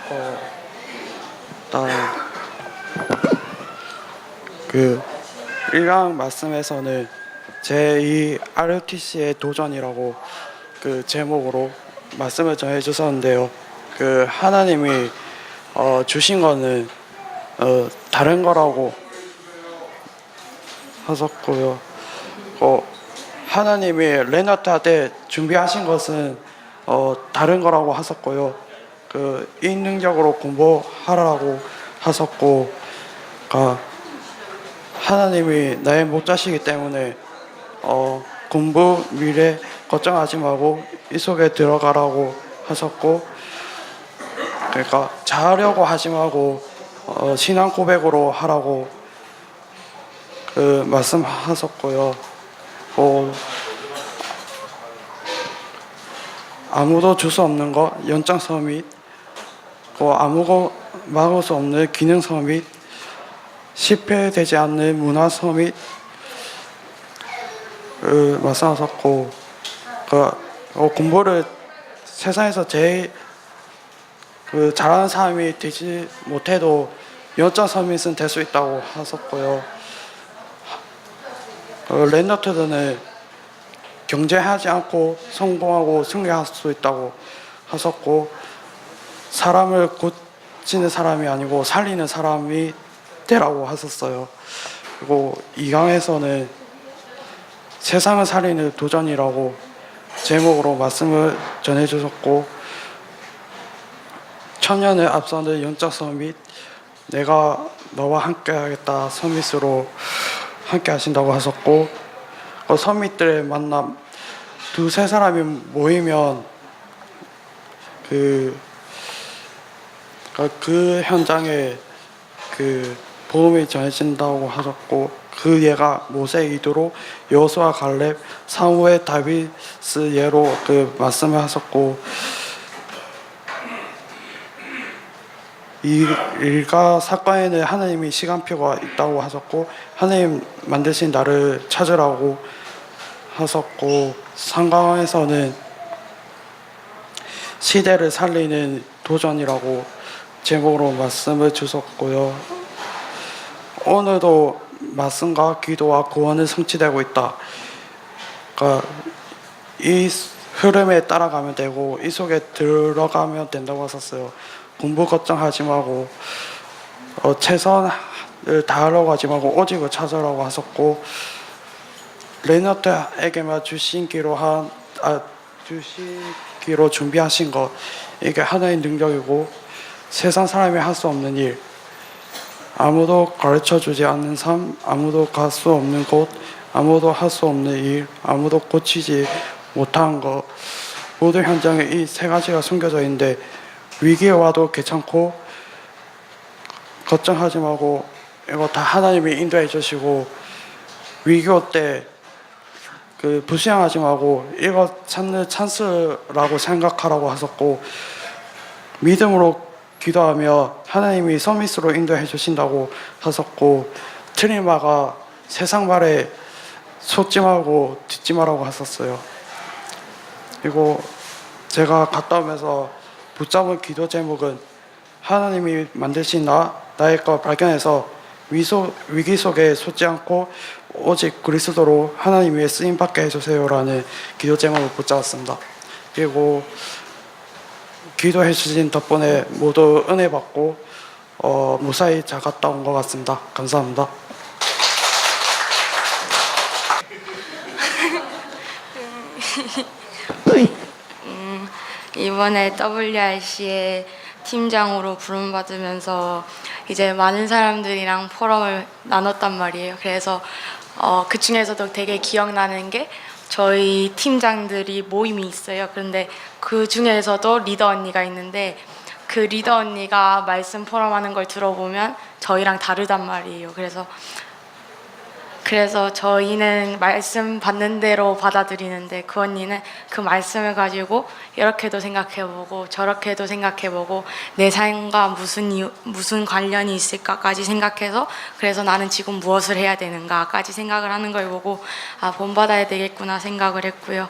일단 그 1강 말씀에서는 제2 ROTC의 도전이라고 그 제목으로 말씀을 전해 주셨는데요. 그 하나님이 주신 거는 다른 거라고 하셨고요. 하나님이 레나타한테 준비하신 것은 다른 거라고 하셨고요. 그 인능력으로 공부하라고 하셨고, 하나님이 나의 목자시기 때문에 공부 미래 걱정하지 말고 이 속에 들어가라고 하셨고, 그러니까 잘하려고 하지 말고 신앙 고백으로 하라고 그 말씀하셨고요. 아무도 줄 수 없는 것 연장 서밋, 아무도 막을 수 없는 기능 서밋, 실패되지 않는 문화 서밋 말씀하셨고, 공부를 세상에서 제일 잘하는 사람이 되지 못해도 연장 서밋은 될 수 있다고 하셨고요. 랜더트는 경쟁하지 않고 성공하고 승리할 수 있다고 하셨고, 사람을 고치는 사람이 아니고 살리는 사람이 되라고 하셨어요. 그리고 2강에서는 세상을 살리는 도전이라고 제목으로 말씀을 전해주셨고, 천년을 앞서는 영적 서밋, 내가 너와 함께 하겠다 서밋으로 함께 하신다고 하셨고, 서밋들의 만남, 두세 사람이 모이면 그 현장에 복음이 전해진다고 하셨고, 그 예가 모세 이도로 여호수아 갈렙 사무엘 다비스 예로 말씀을 하셨고, 이 일가 사건에는 하나님이 시간표가 있다고 하셨고, 하나님 만드신 나를 찾으라고 하셨고, 3강에서는 시대를 살리는 도전이라고 제목으로 말씀을 주셨고요. 오늘도 말씀과 기도와 구원은 성취되고 있다. 그러니까 이 흐름에 따라가면 되고 이 속에 들어가면 된다고 하셨어요. 공부 걱정하지 말고 최선을 다하려고 하지 말고 오직을 찾으라고 하셨고, 레너트에게만 주시기로 준비하신 것, 이게 하나의 능력이고 세상 사람이 할 수 없는 일, 아무도 가르쳐주지 않는 삶, 아무도 갈 수 없는 곳, 아무도 할 수 없는 일, 아무도 고치지 못한 것, 모든 현장에 이 세 가지가 숨겨져 있는데, 위기에 와도 괜찮고 걱정하지 말고 이거 다 하나님이 인도해 주시고, 위기 올 때 불신하지 말고 이거 찾는 찬스라고 생각하라고 하셨고, 믿음으로 기도하며 하나님이 서밋으로 인도해 주신다고 하셨고, 틀린 말과 세상 말에 속지 말고 듣지 말라고 하셨어요. 그리고 제가 갔다 오면서 붙잡은 기도 제목은 하나님이 만드신 나의 것 발견해서 위기 속에 속지 않고 오직 그리스도로 하나님 위해 쓰임받게 해주세요라는 기도 제목을 붙잡았습니다. 그리고 기도해 주신 덕분에 모두 은혜 받고 무사히 잘 갔다 온 것 같습니다. 감사합니다. 이번에 WRC의 팀장으로 부름받으면서 이제 많은 사람들이랑 포럼을 나눴단 말이에요. 그래서 그 중에서도 되게 기억나는 게 저희 팀장들이 모임이 있어요. 그런데 그 중에서도 리더 언니가 있는데, 그 리더 언니가 말씀 포럼하는 걸 들어보면 저희랑 다르단 말이에요. 그래서 저희는 말씀 받는 대로 받아들이는데, 그 언니는 그 말씀을 가지고 이렇게도 생각해보고 저렇게도 생각해보고 내 삶과 무슨 관련이 있을까까지 생각해서, 그래서 나는 지금 무엇을 해야 되는가까지 생각을 하는 걸 보고 본받아야 되겠구나 생각을 했고요.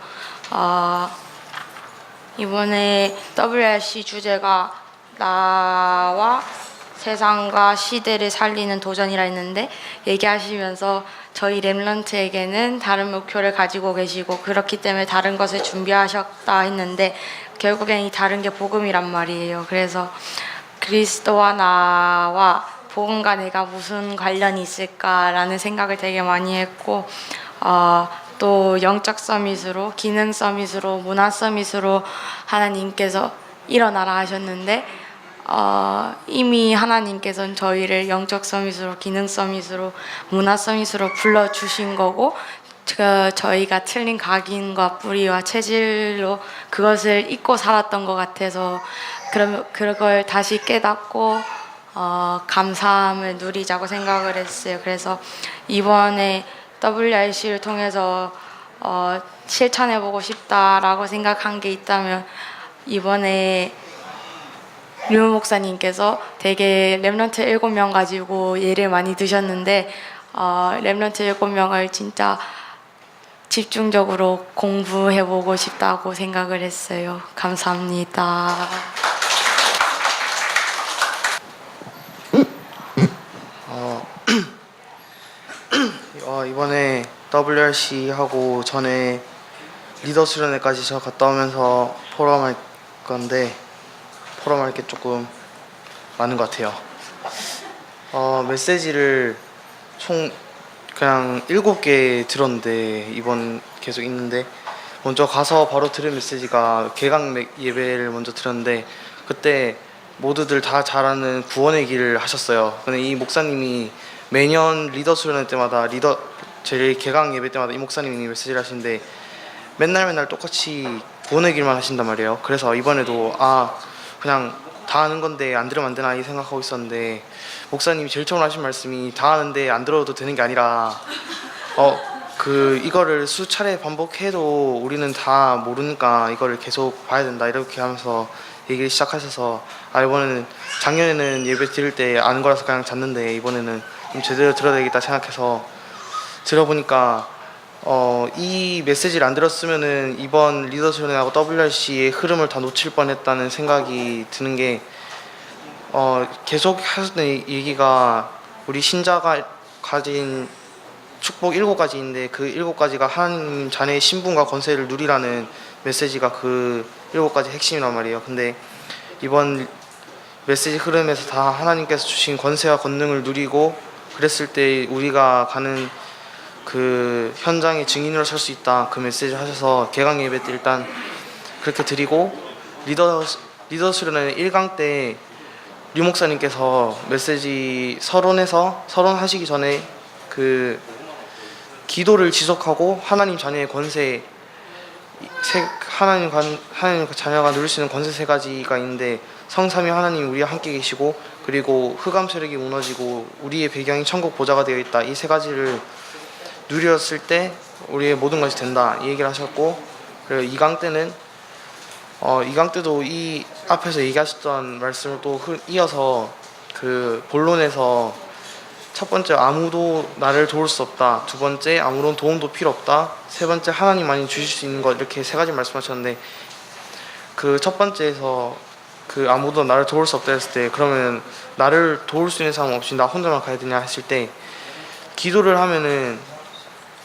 이번에 WRC 주제가 나와 세상과 시대를 살리는 도전이라 했는데, 얘기하시면서 저희 렘넌트에게는 다른 목표를 가지고 계시고 그렇기 때문에 다른 것을 준비하셨다 했는데, 결국엔 이 다른 게 복음이란 말이에요. 그래서 그리스도와 나와 복음과 내가 무슨 관련이 있을까라는 생각을 되게 많이 했고, 또 영적 서밋으로, 기능 서밋으로, 문화 서밋으로 하나님께서 일어나라 하셨는데, 이미 하나님께서는 저희를 영적 서밋으로, 기능 서밋으로, 문화 서밋으로 불러주신 거고, 저희가 틀린 각인과 뿌리와 체질로 그것을 잊고 살았던 것 같아서, 그걸 다시 깨닫고 감사함을 누리자고 생각을 했어요. 그래서 이번에 WRC를 통해서 실천해보고 싶다라고 생각한 게 있다면, 이번에 류 목사님께서 되게 렘넌트 7명 가지고 예를 많이 드셨는데, 렘넌트 7명을 진짜 집중적으로 공부해보고 싶다고 생각을 했어요. 감사합니다. 이번에 WRC 하고 전에 리더 수련회까지 저 갔다 오면서 포럼할 게 조금 많은 것 같아요. 메시지를 총 그냥 7개 들었는데, 이번 계속 있는데, 먼저 가서 바로 들은 메시지가 개강 예배를 먼저 들었는데, 그때 모두들 다 잘 아는 구원의 길을 하셨어요. 근데 이 목사님이 매년 리더 수련회 때마다 제 개강 예배 때마다 이 목사님이 메시지를 하시는데, 맨날 똑같이 구원의 길만 하신단 말이에요. 그래서 이번에도 그냥 다 아는 건데 안 들으면 안 되나 이 생각하고 있었는데, 목사님이 제일 처음 하신 말씀이 다 아는데 안 들어도 되는 게 아니라 이거를 수차례 반복해도 우리는 다 모르니까 이거를 계속 봐야 된다, 이렇게 하면서 얘기를 시작하셔서, 이번에는 작년에는 예배 드릴 때 아는 거라서 그냥 잤는데 이번에는 좀 제대로 들어야 되겠다 생각해서 들어보니까, 이 메시지를 안 들었으면은 이번 리더 수련회하고 WRC의 흐름을 다 놓칠 뻔했다는 생각이 드는 게, 계속 하셨던 얘기가 우리 신자가 가진 축복 7가지인데 그 7가지가 하나님 자녀의 신분과 권세를 누리라는 메시지가 그 7가지 핵심이란 말이에요. 근데 이번 메시지 흐름에서 다 하나님께서 주신 권세와 권능을 누리고 그랬을 때 우리가 가는 그 현장의 증인으로 설 수 있다, 그 메시지를 하셔서 개강 예배 때 일단 그렇게 드리고, 리더 수련회 1강 때 류 목사님께서 메시지 서론하시기 전에 그 기도를 지속하고 하나님 자녀의 권세, 하나님 자녀가 누릴 수 있는 권세 3가지가 있는데, 성삼위 하나님 우리와 함께 계시고, 그리고 흑암 세력이 무너지고 우리의 배경이 천국 보좌가 되어 있다, 이 3가지를 누렸을 때 우리의 모든 것이 된다, 이 얘기를 하셨고, 그리고 2강 때도 이 앞에서 얘기하셨던 말씀을 또 이어서 그 본론에서 첫 번째, 아무도 나를 도울 수 없다, 두 번째, 아무런 도움도 필요 없다, 세 번째, 하나님만이 주실 수 있는 것, 이렇게 3가지 말씀하셨는데, 그 첫 번째에서 그 아무도 나를 도울 수 없다 했을 때, 그러면 나를 도울 수 있는 사람 없이 나 혼자만 가야 되냐 했을 때, 기도를 하면은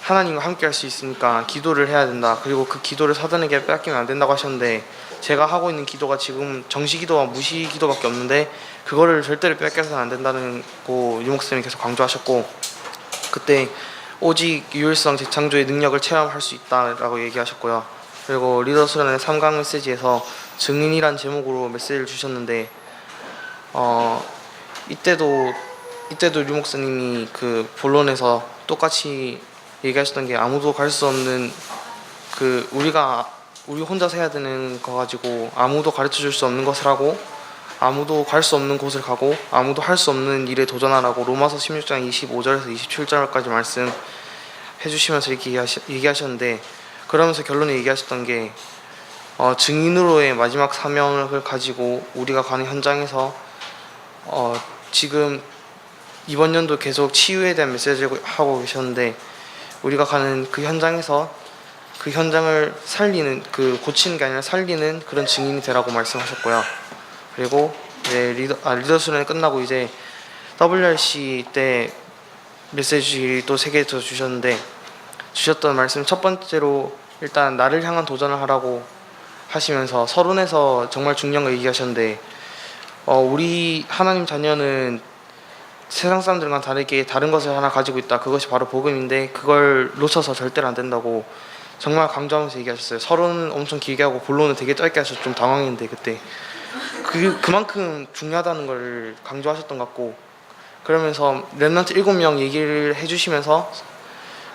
하나님과 함께 할 수 있으니까 기도를 해야 된다, 그리고 그 기도를 사단에게 빼앗기면 안 된다고 하셨는데, 제가 하고 있는 기도가 지금 정시 기도와 무시 기도밖에 없는데 그거를 절대로 빼앗겨서는 안 된다는 거 유 목사님이 계속 강조하셨고, 그때 오직 유일성 재창조의 능력을 체험할 수 있다라고 얘기하셨고요. 그리고 리더 수련회 3강 메시지에서 증인이란 제목으로 메시지를 주셨는데, 이때도 유 목사님이 그 본론에서 똑같이 얘기하셨던 게, 아무도 갈 수 없는 우리 혼자서 해야 되는 거 가지고 아무도 가르쳐 줄 수 없는 것을 하고, 아무도 갈 수 없는 곳을 가고, 아무도 할 수 없는 일에 도전하라고 로마서 16장 25절에서 27절까지 말씀해 주시면서 이렇게 얘기하셨는데, 그러면서 결론에 얘기하셨던 게, 증인으로의 마지막 사명을 가지고 우리가 가는 현장에서 지금 이번 연도 계속 치유에 대한 메시지를 하고 계셨는데, 우리가 가는 그 현장에서 그 현장을 살리는, 고치는 게 아니라 살리는 그런 증인이 되라고 말씀하셨고요. 그리고 이제 리더 수련 끝나고 이제 WRC 때 메시지 또 3개 더 주셨던 말씀, 첫 번째로 일단 나를 향한 도전을 하라고 하시면서 서론에서 정말 중요한 거 얘기하셨는데, 우리 하나님 자녀는 세상 사람들과 다르게 다른 것을 하나 가지고 있다. 그것이 바로 복음인데 그걸 놓쳐서 절대로 안 된다고 정말 강조하면서 얘기하셨어요. 서론은 엄청 길게 하고 본론은 되게 짧게 하셔서 좀 당황했는데, 그때 그만큼 중요하다는 걸 강조하셨던 것 같고, 그러면서 렘넌트 7명 얘기를 해주시면서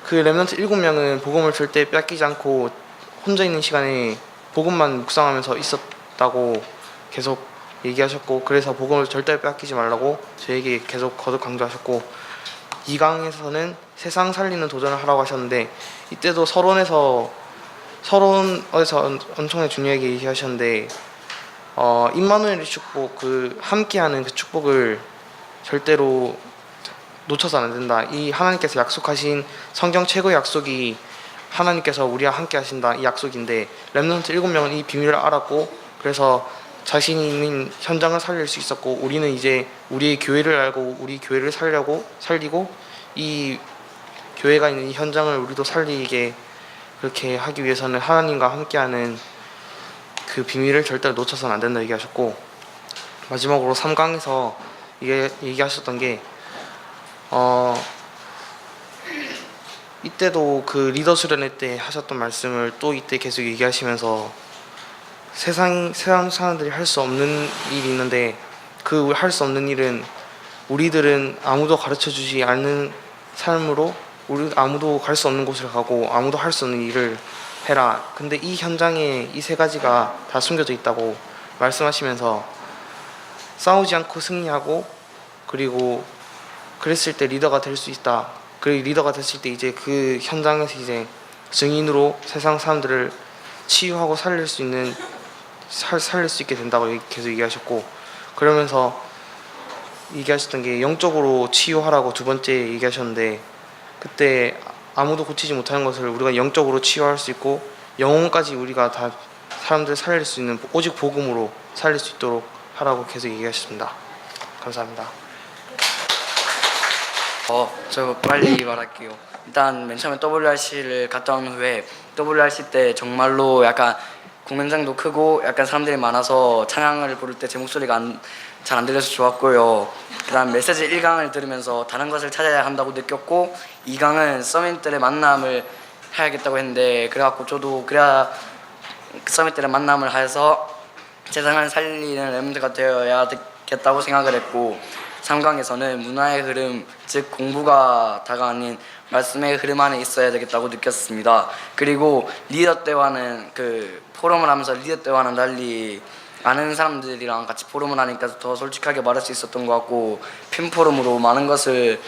그 렘넌트 7명은 복음을 절대 뺏기지 않고 혼자 있는 시간에 복음만 묵상하면서 있었다고 계속 얘기하셨고, 그래서 복음을 절대 뺏기지 말라고 저에게 계속 거듭 강조하셨고, 2강에서는 세상 살리는 도전을 하라고 하셨는데, 이때도 서론에서 엄청나게 중요하게 얘기하셨는데, 임마누엘의 축복, 그 함께하는 그 축복을 절대로 놓쳐서는 안 된다. 이 하나님께서 약속하신 성경 최고의 약속이 하나님께서 우리와 함께 하신다, 이 약속인데, 렘넌트 7명은 이 비밀을 알았고, 그래서 자신이 있는 현장을 살릴 수 있었고, 우리는 이제 우리의 교회를 알고 우리 교회를 살리고 이 교회가 있는 이 현장을 우리도 살리게 그렇게 하기 위해서는 하나님과 함께하는 그 비밀을 절대로 놓쳐서는 안 된다 얘기하셨고, 마지막으로 3강에서 얘기하셨던 게 이때도 그 리더 수련회 때 하셨던 말씀을 또 이때 계속 얘기하시면서 세상 사람들이 할 수 없는 일이 있는데, 그 할 수 없는 일은 우리들은 아무도 가르쳐주지 않는 삶으로 우리 아무도 갈 수 없는 곳을 가고 아무도 할 수 없는 일을 해라. 근데 이 현장에 이 3가지가 다 숨겨져 있다고 말씀하시면서 싸우지 않고 승리하고, 그리고 그랬을 때 리더가 될 수 있다. 그리고 리더가 됐을 때 이제 그 현장에서 이제 증인으로 세상 사람들을 치유하고 살릴 수 있게 된다고 계속 얘기하셨고, 그러면서 얘기하셨던 게 영적으로 치유하라고 두 번째 얘기하셨는데, 그때 아무도 고치지 못하는 것을 우리가 영적으로 치유할 수 있고 영혼까지 우리가 다 사람들 살릴 수 있는 오직 복음으로 살릴 수 있도록 하라고 계속 얘기하셨습니다. 감사합니다. 저 빨리 말할게요. 일단 맨 처음에 WRC를 갔다 온 후에 WRC 때 정말로 약간 공연장도 크고 약간 사람들이 많아서 찬양을 부를 때 제 목소리가 잘 안 들려서 좋았고요. 그다음 메시지 1강을 들으면서 다른 것을 찾아야 한다고 느꼈고, 2강은 서밋들의 만남을 해야겠다고 했는데, 그래갖고 저도 그래야 서밋들의 만남을 해서 세상을 살리는 렘넌트가 되어야겠다고 생각을 했고, 3강에서는 문화의 흐름, 즉 공부가 다가 아닌 말씀의 흐름 안에 있어야 되겠다고 느꼈습니다. 그리고 리더 때와는 포럼을 하면서 리더 때와는 달리 아는 사람들이랑 같이 포럼을 하니까 더 솔직하게 말할 수 있었던 것 같고, 핀 포럼으로 많은 것을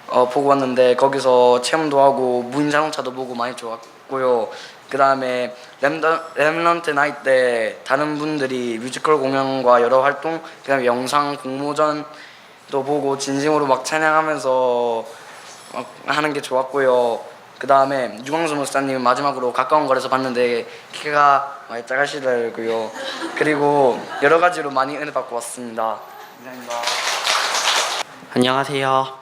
보고 왔는데 거기서 체험도 하고 무인 자동차도 보고 많이 좋았고요. 그 다음에 렘넌트 나이 때 다른 분들이 뮤지컬 공연과 여러 활동, 그 다음에 영상 공모전도 보고 진심으로 막 찬양하면서 하는 게 좋았고요. 그 다음에 유광수 목사님 마지막으로 가까운 거리에서 봤는데 키가 많이 작으시더라고요. 그리고 여러 가지로 많이 은혜 받고 왔습니다. 감사합니다. 안녕하세요.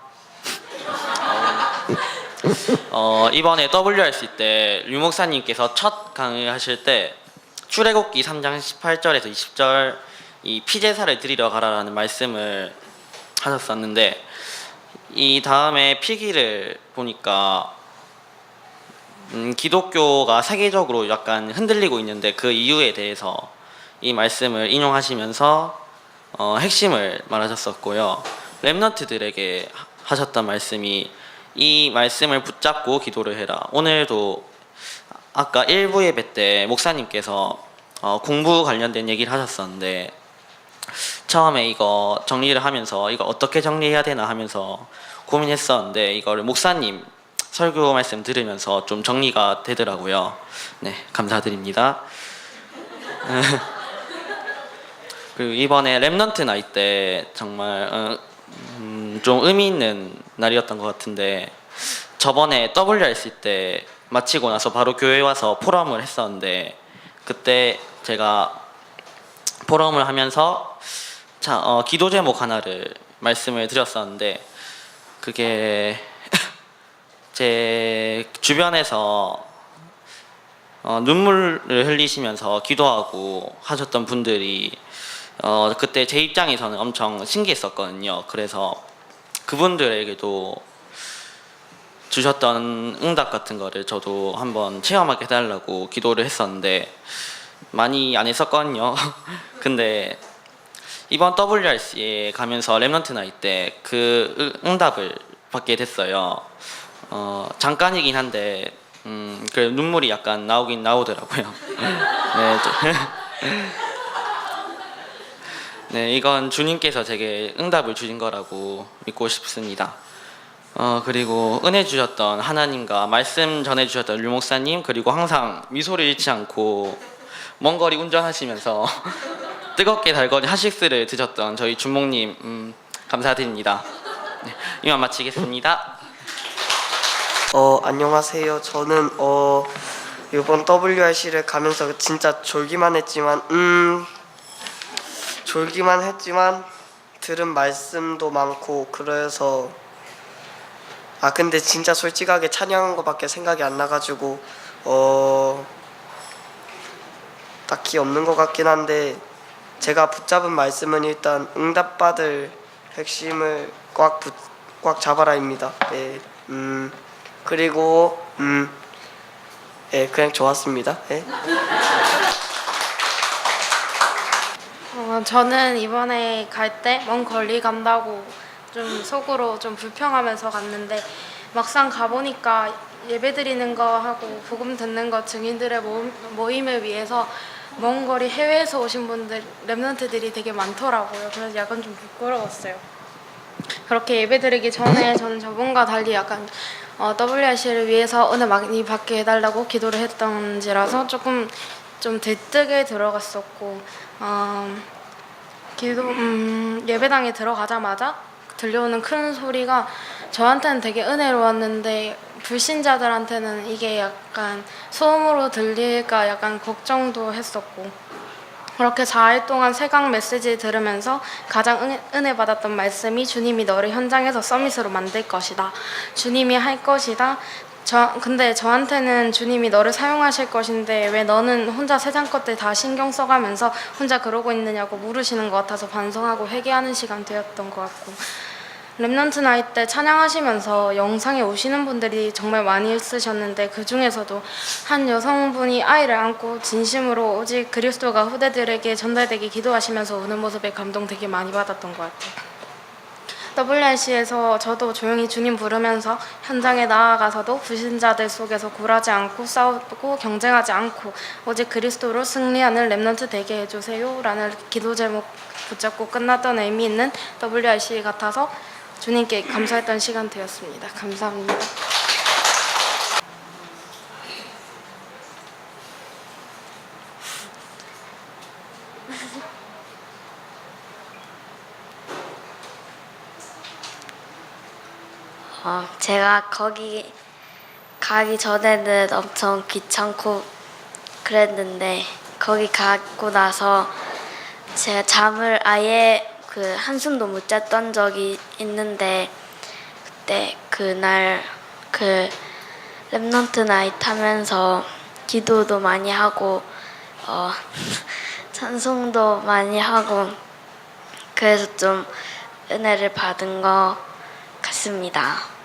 이번에 WRC 때 류 목사님께서 첫 강의 하실 때 출애굽기 3장 18절에서 20절 이 피제사를 드리러 가라라는 말씀을 하셨었는데, 이 다음에 필기를 보니까 기독교가 세계적으로 약간 흔들리고 있는데 그 이유에 대해서 이 말씀을 인용하시면서 핵심을 말하셨었고요. 렘넌트들에게 하셨던 말씀이 이 말씀을 붙잡고 기도를 해라. 오늘도 아까 1부 예배 때 목사님께서 공부 관련된 얘기를 하셨었는데, 처음에 이거 정리를 하면서 이거 어떻게 정리해야 되나 하면서 고민했었는데 이거를 목사님 설교 말씀 들으면서 좀 정리가 되더라고요. 네, 감사드립니다. 그리고 이번에 렘넌트 나이 때 정말 좀 의미 있는 날이었던 것 같은데, 저번에 WRC 때 마치고 나서 바로 교회 와서 포럼을 했었는데, 그때 제가 포럼을 하면서 기도 제목 하나를 말씀을 드렸었는데 그게 제 주변에서 눈물을 흘리시면서 기도하고 하셨던 분들이 그때 제 입장에서는 엄청 신기했었거든요. 그래서 그분들에게도 주셨던 응답 같은 거를 저도 한번 체험하게 해달라고 기도를 했었는데 많이 안 했었거든요. 근데 이번 WRC에 가면서 랩넌트 나이 때 그 응답을 받게 됐어요. 잠깐이긴 한데 그 눈물이 약간 나오긴 나오더라고요. 네, 네, 이건 주님께서 제게 응답을 주신 거라고 믿고 싶습니다. 그리고 은혜 주셨던 하나님과 말씀 전해 주셨던 류 목사님, 그리고 항상 미소를 잃지 않고 먼 거리 운전하시면서 뜨겁게 달궈진 핫식스를 드셨던 저희 준목님 감사드립니다. 네, 이만 마치겠습니다. 안녕하세요. 저는 이번 WRC를 가면서 진짜 졸기만 했지만 들은 말씀도 많고 그래서 근데 진짜 솔직하게 찬양한 거밖에 생각이 안 나가지고 딱히 없는 것 같긴 한데 제가 붙잡은 말씀은 일단 응답받을 핵심을 꽉 잡아라입니다. 네, 그리고 그냥 좋았습니다. 네. 저는 이번에 갈 때 먼 거리 간다고 좀 속으로 좀 불평하면서 갔는데 막상 가보니까 예배 드리는 거 하고 복음 듣는 거 증인들의 모임을 위해서 먼 거리 해외에서 오신 분들 랩런트들이 되게 많더라고요. 그래서 약간 좀 부끄러웠어요. 그렇게 예배 드리기 전에 저는 저번과 달리 약간 WRC를 위해서 은혜 많이 받게 해달라고 기도를 했던지라서 조금 좀 들뜨게 들어갔었고 예배당에 들어가자마자 들려오는 큰 소리가 저한테는 되게 은혜로웠는데 불신자들한테는 이게 약간 소음으로 들릴까 약간 걱정도 했었고 그렇게 4일 동안 세강 메시지 들으면서 가장 은혜 받았던 말씀이 주님이 너를 현장에서 서밋으로 만들 것이다. 주님이 할 것이다. 근데 저한테는 주님이 너를 사용하실 것인데 왜 너는 혼자 세상 것들 다 신경 써가면서 혼자 그러고 있느냐고 물으시는 것 같아서 반성하고 회개하는 시간 되었던 것 같고 랩넌트 나이 때 찬양하시면서 영상에 오시는 분들이 정말 많이 있으셨는데 그 중에서도 한 여성분이 아이를 안고 진심으로 오직 그리스도가 후대들에게 전달되게 기도하시면서 우는 모습에 감동 되게 많이 받았던 것 같아요. WRC에서 저도 조용히 주님 부르면서 현장에 나아가서도 불신자들 속에서 굴하지 않고 싸우고 경쟁하지 않고 오직 그리스도로 승리하는 랩넌트 되게 해주세요 라는 기도 제목 붙잡고 끝났던 의미 있는 WRC 같아서 주님께 감사했던 시간 되었습니다. 감사합니다. 제가 거기 가기 전에는 엄청 귀찮고 그랬는데 거기 가고 나서 제가 잠을 아예 한숨도 못 잤던 적이 있는데 그때 그날 랩넌트 나잇 하면서 기도도 많이 하고 찬송도 많이 하고 그래서 좀 은혜를 받은 것 같습니다.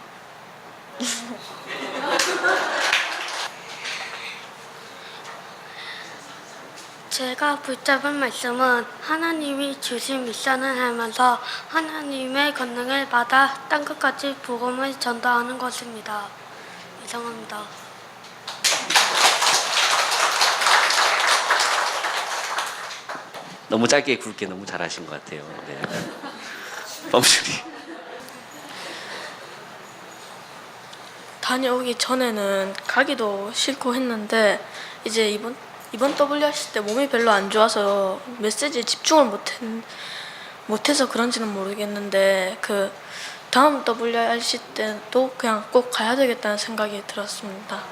제가 붙잡은 말씀은 하나님이 주신 미션을 하면서 하나님의 권능을 받아 땅끝까지 복음을 전도하는 것입니다. 이상합니다. 너무 짧게 굵게 너무 잘하신 것 같아요. 네. 범준이. 다녀오기 전에는 가기도 싫고 했는데 이제 이번 WRC 때 몸이 별로 안 좋아서 메시지에 집중을 못해서 그런지는 모르겠는데 다음 WRC 때도 그냥 꼭 가야 되겠다는 생각이 들었습니다.